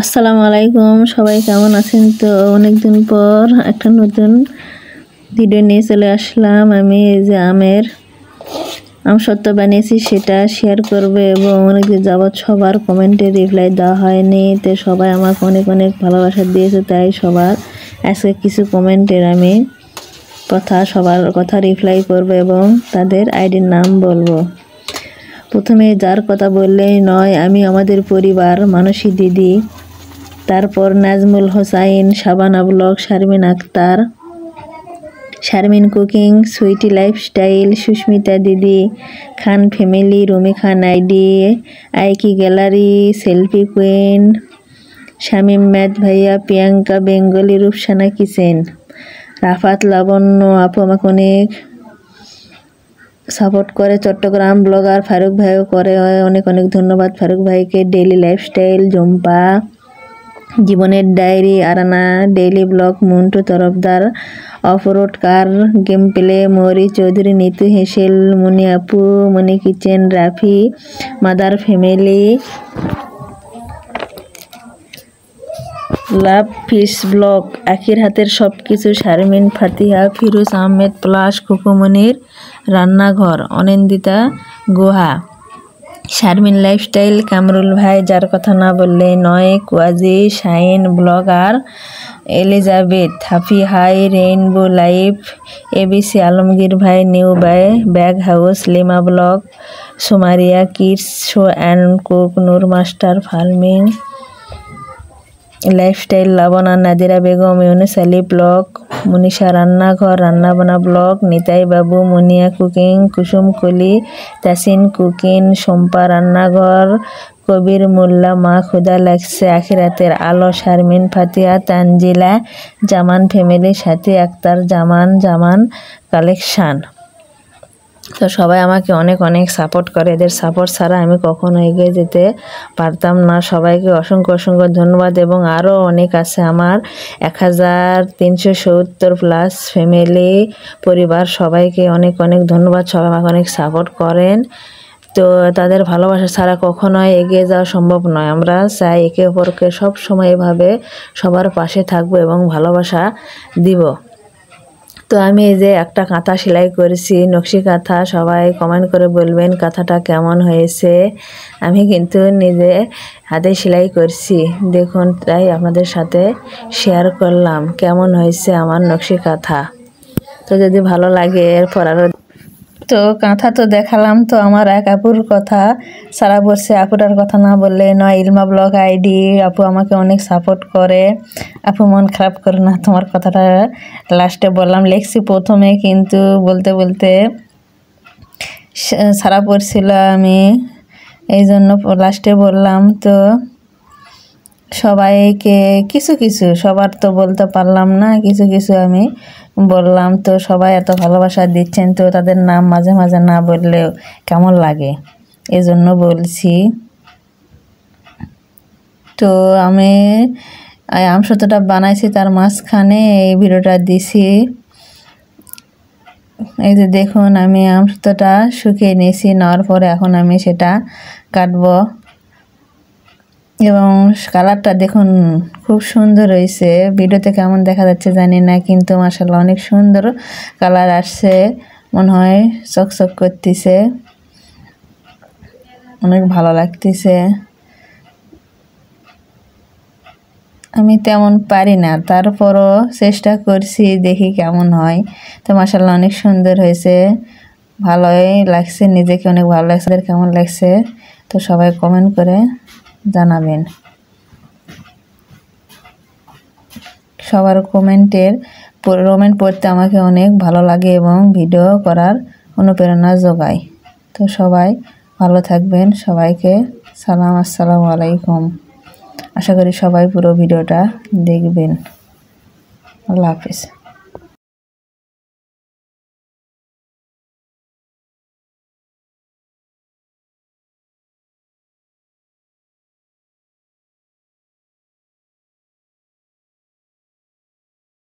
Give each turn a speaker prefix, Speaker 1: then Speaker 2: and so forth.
Speaker 1: আসসালামু আলাইকুম, সবাই কেমন আছেন? তো অনেকদিন পর একটা নতুন ভিডিও নিয়ে চলে আসলাম। আমি এই যে আমসত্ত্ব বানিয়েছি সেটা শেয়ার করব এবং অনেকদিন যাবৎ সবার কমেন্টে রিপ্লাই দেওয়া হয়নি, তো সবাই আমাকে অনেক অনেক ভালোবাসা দিয়েছে, তাই সবার আজকে কিছু কমেন্টের আমি সবার কথা রিপ্লাই করব এবং তাদের আইডির নাম বলবো। প্রথমে যার কথা বললেই নয়, আমি আমাদের পরিবার, মানসী দিদি, তারপর Nazmul Hossain, Shabana blog, Sharmin Akter, Sharmin cooking, Sweety lifestyle, Susmita দিদি, খান ফ্যামিলি, রুমি খান আইডি, আইকি gallery, selfie queen, Shamim math ভাইয়া, প্রিয়াঙ্কা বেঙ্গলি, রূপসানা কিচেন, রাফাত লাবণ্য আপু আমাকে অনেক সাপোর্ট করে, চট্টগ্রাম ব্লগার ফারুক ভাইও করে, অনেক অনেক ধন্যবাদ ফারুক ভাইকে, ডেইলি লাইফস্টাইল, জম্পা, জীবনের diary, Arana, daily blog, Montu Tarafdar, off road car, game play, Mouri Chowdhury, Nitu হেসেল, মনি আপু, Moni kitchen, Rafi, mother family, love fish blog, আখির হাতের সব কিছু, শারমিন ফাতিহা, ফিরোজ আহমেদ প্লাস, খুকুমনির রান্নাঘর, অনিন্দিতা গুহা, শারমিন লাইফস্টাইল, কামরুল ভাই যার কথা না বললে নয়, কোয়াজি, শাইন ব্লগার, এলিজাবেথ, হাফি হাই, রেইনবো লাইফ, এবিসি আলমগীর ভাই, new bag house, Lima blog, সুমারিয়া kids show and cook, Noor master farming lifestyle, Labna, Nadira Begum, Yunus Ali blog, Manisha রান্নাঘর, রান্নাবান্না ব্লগ, নিতাই বাবু, মুনিয়া কুকিং, কুসুম কলি, তাসিন কুকিং, শম্পা রান্নাঘর, কবির মোল্লা, মা ক্ষুধা লাগছে, আখিরাতের আলো, শারমিন ফাতিহা, তানজিলা, জামান ফ্যামিলি, সাথী আক্তার, জামান কালেকশান। তো সবাই আমাকে অনেক অনেক সাপোর্ট করে, এদের সাপোর্ট ছাড়া আমি কখনো এগিয়ে যেতে পারতাম না। সবাইকে অসংখ্য অসংখ্য ধন্যবাদ এবং আরও অনেক আছে আমার 1370 প্লাস ফ্যামিলি পরিবার, সবাইকে অনেক অনেক ধন্যবাদ। সবাই আমাকে অনেক সাপোর্ট করেন, তো তাদের ভালোবাসা ছাড়া কখনোই এগিয়ে যাওয়া সম্ভব নয়। আমরা চাই একে অপরকে সব সময় এভাবে সবার পাশে থাকবো এবং ভালোবাসা দিব। তো আমি এই যে একটা কাঁথা সেলাই করেছি, নকশি কাঁথা, সবাই কমেন্ট করে বলবেন কাঁথাটা কেমন হয়েছে। আমি কিন্তু নিজে হাতে সেলাই করছি, দেখুন, তাই আপনাদের সাথে শেয়ার করলাম কেমন হয়েছে আমার নকশি কাঁথা। তো যদি ভালো লাগে এরপর আরও, তো কাঁথা তো দেখালাম। তো আমার এক আপুর কথা সারা বলছে, আপুটার কথা না বললে নয়, ইলমা ব্লগ আইডি, আপু আমাকে অনেক সাপোর্ট করে। আপু মন খারাপ করে না, তোমার কথাটা লাস্টে বললাম, লেখছি প্রথমে, কিন্তু বলতে বলতে সারা পড়ছিল আমি, এই জন্য লাস্টে বললাম। তো সবাইকে কিছু কিছু, সবার তো বলতে পারলাম না, কিছু কিছু আমি বললাম। তো সবাই এত ভালোবাসা দিচ্ছেন, তো তাদের নাম মাঝে মাঝে না বললেও কেমন লাগে, এই জন্য বলছি। তো আমি আমসত্ত্বটা বানাইছি, তার মাঝখানে এই ভিডিওটা দিছি। এই যে দেখুন, আমি আমসত্ত্বটা শুকিয়ে নিয়েছি, নেওয়ার পরে এখন আমি সেটা কাটবো এবং কালারটা দেখুন খুব সুন্দর হয়েছে। ভিডিওতে কেমন দেখা যাচ্ছে জানি না, কিন্তু মাশাআল্লাহ অনেক সুন্দর কালার আসছে, মনে হয় চকচক করতেছে, অনেক ভালো লাগতেছে। আমি তেমন পারি না, তারপরও চেষ্টা করছি, দেখি কেমন হয়। তো মাশাআল্লাহ অনেক সুন্দর হয়েছে, ভালোই লাগছে, নিজেকে অনেক ভালো লাগছে। কেমন লাগছে তো সবাই কমেন্ট করে জানাবেন। সবার কমেন্ট পড়তে আমাকে অনেক ভালো লাগে এবং ভিডিও করার অনুপ্রেরণা যোগায়। তো সবাই ভালো থাকবেন, সবাইকে সালাম, আসসালামু আলাইকুম। আশা করি সবাই পুরো ভিডিওটা দেখবেন। আল্লাহ হাফেজ।